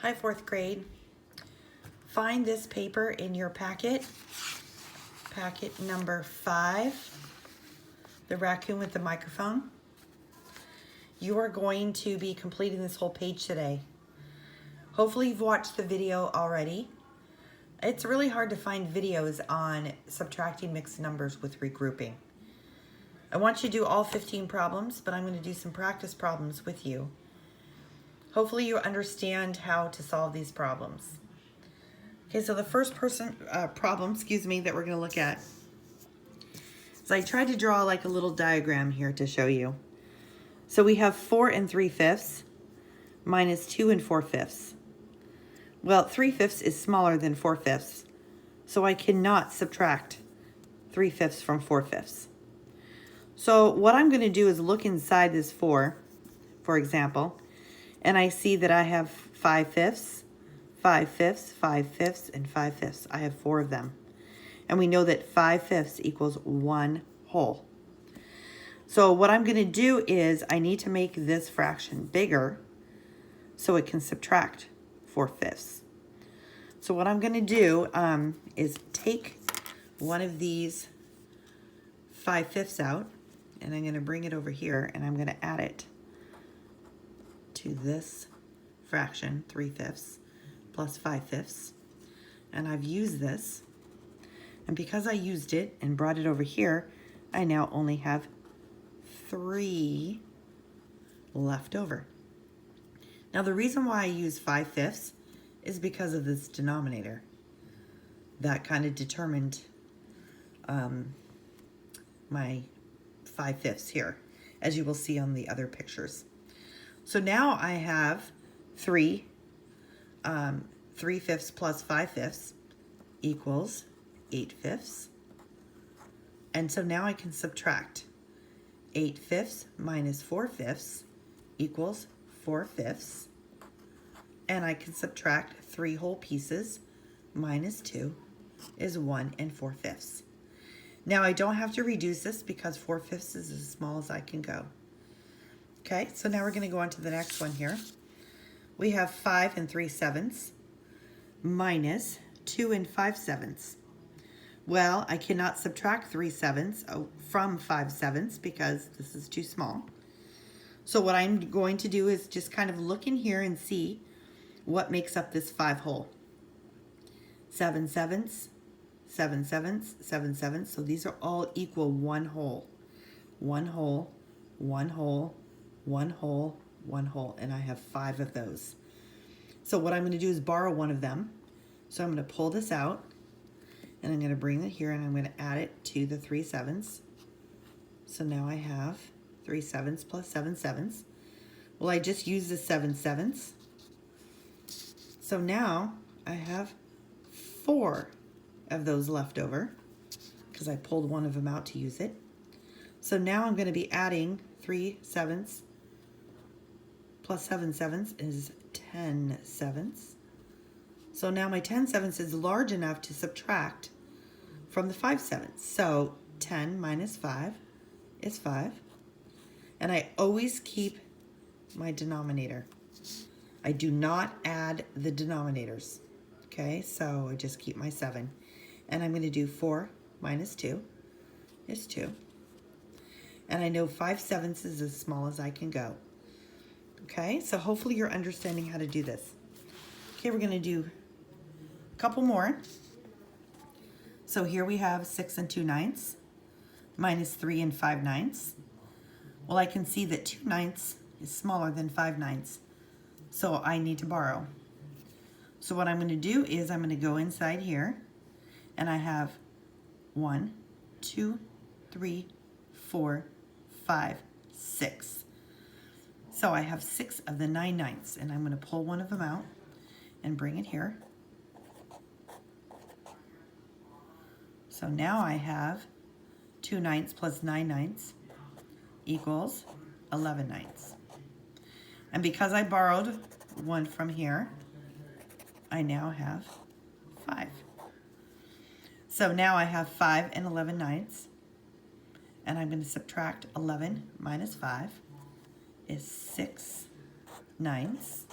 Hi, fourth grade. Find this paper in your packet. Packet number 5, the raccoon with the microphone. You are going to be completing this whole page today. Hopefully you've watched the video already. It's really hard to find videos on subtracting mixed numbers with regrouping. I want you to do all 15 problems, but I'm going to do some practice problems with you. Hopefully you understand how to solve these problems. Okay, so the first problem, that we're going to look at is I tried to draw like a little diagram here to show you. So we have 4 3/5 minus 2 4/5. Well, 3/5 is smaller than 4/5, so I cannot subtract 3/5 from 4/5. So what I'm going to do is look inside this 4, for example, and I see that I have 5/5, 5/5, 5/5, and 5/5. I have 4 of them. And we know that 5/5 equals 1 whole. So what I'm going to do is I need to make this fraction bigger so it can subtract 4/5. So what I'm going to do is take one of these 5/5 out, and I'm going to bring it over here, and I'm going to add it to this fraction, 3/5 plus 5/5. And I've used this. And because I used it and brought it over here, I now only have 3 left over. Now the reason why I use 5/5 is because of this denominator. That kind of determined my 5/5 here, as you will see on the other pictures. So now I have 3 3/5 plus 5/5 equals 8/5. And so now I can subtract 8/5 minus 4/5 equals 4/5. And I can subtract 3 whole pieces minus 2 is 1 4/5. Now I don't have to reduce this because 4/5 is as small as I can go. Okay, so now we're going to go on to the next one here. We have 5 3/7 minus 2 5/7. Well, I cannot subtract 3/7 from 5/7 because this is too small. So what I'm going to do is just kind of look in here and see what makes up this 5 whole. 7/7, 7/7, 7/7. So these are all equal 1 whole. 1 whole, 1 whole, 1 whole, 1 whole. And I have 5 of those. So what I'm going to do is borrow one of them. So I'm going to pull this out. And I'm going to bring it here and I'm going to add it to the 3/7. So now I have 3/7 plus 7/7. Well, I just used the 7/7. So now I have 4 of those left over because I pulled one of them out to use it. So now I'm going to be adding 3/7 plus 7/7 is 10/7. So now my 10/7 is large enough to subtract from the 5/7. So 10 minus 5 is 5. And I always keep my denominator. I do not add the denominators. Okay, so I just keep my 7. And I'm going to do 4 minus 2 is 2. And I know 5/7 is as small as I can go. Okay, so hopefully you're understanding how to do this. Okay, we're going to do a couple more. So here we have 6 2/9 minus 3 5/9. Well, I can see that 2/9 is smaller than 5/9. So I need to borrow. So what I'm going to do is I'm going to go inside here and I have 1, 2, 3, 4, 5, 6. So I have 6 of the 9/9 and I'm going to pull one of them out and bring it here. So now I have 2/9 plus 9/9 equals 11/9. And because I borrowed one from here, I now have 5. So now I have 5 11/9. And I'm going to subtract 11 minus 5 is 6/9.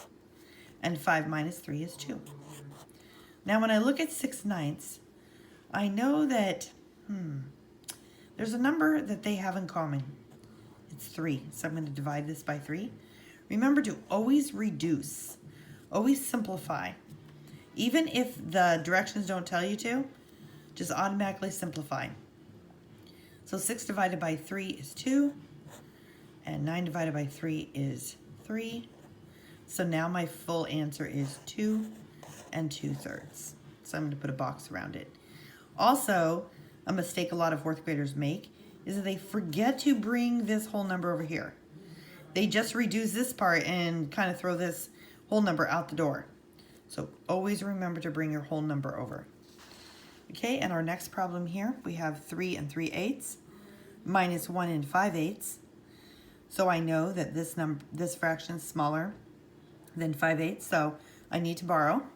And 5 minus 3 is 2. Now when I look at 6/9, I know that, there's a number that they have in common. It's 3, so I'm going to divide this by 3. Remember to always reduce, always simplify. Even if the directions don't tell you to, just automatically simplify. So 6 divided by 3 is 2, and 9 divided by 3 is 3. So now my full answer is 2 2/3. So I'm going to put a box around it. Also, a mistake a lot of 4th graders make is that they forget to bring this whole number over here. They just reduce this part and kind of throw this whole number out the door. So always remember to bring your whole number over. Okay, and our next problem here, we have 3 3/8 minus 1 5/8. So I know that this fraction is smaller than 5/8, so I need to borrow.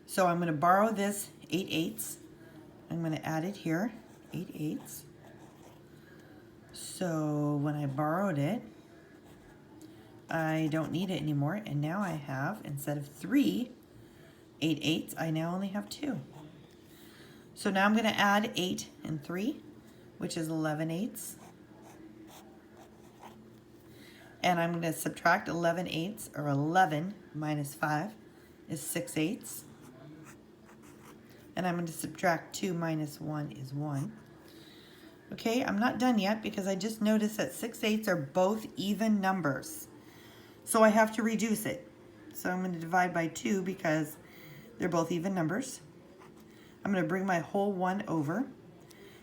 So I'm going to borrow this 8/8. I'm going to add it here, 8/8. So when I borrowed it, I don't need it anymore, and now I have, instead of 3 8/8, I now only have 2. So now I'm going to add 8 and 3, which is 11/8. And I'm going to subtract 11/8, or 11 minus 5 is 6/8. And I'm going to subtract 2 minus 1 is 1. Okay, I'm not done yet because I just noticed that 6/8 are both even numbers. So I have to reduce it. So I'm going to divide by 2 because they're both even numbers. I'm going to bring my whole 1 over.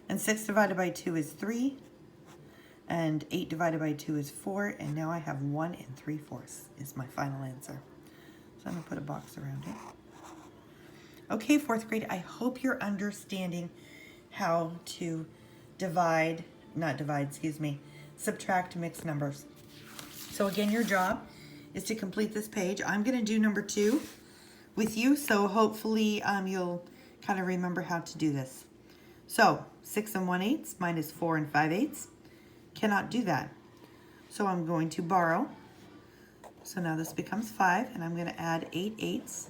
And 6 divided by 2 is 3. And 8 divided by 2 is 4. And now I have 1 3/4 is my final answer. So I'm going to put a box around it. Okay, 4th grade, I hope you're understanding how to subtract mixed numbers. So again, your job is to complete this page. I'm going to do number 2 with you, so hopefully you'll kind of remember how to do this. So 6 1/8 minus 4 5/8. Cannot do that. So I'm going to borrow. So now this becomes 5, and I'm going to add 8/8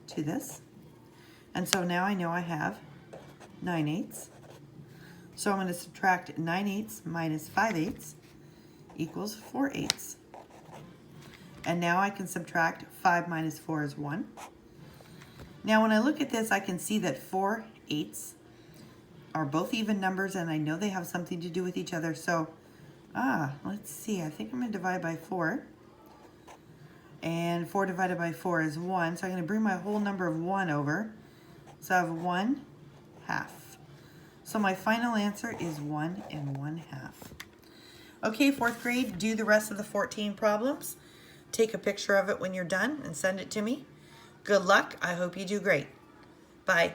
to this. And so now I know I have 9/8. So I'm going to subtract 9/8 minus 5/8 equals 4/8. And now I can subtract 5 minus 4 is 1. Now when I look at this, I can see that 4/8 are both even numbers, and I know they have something to do with each other. So, let's see. I think I'm going to divide by 4. And 4 divided by 4 is 1. So I'm going to bring my whole number of 1 over. So I have 1/2. So my final answer is 1 1/2. Okay, 4th grade, do the rest of the 14 problems. Take a picture of it when you're done and send it to me. Good luck. I hope you do great. Bye.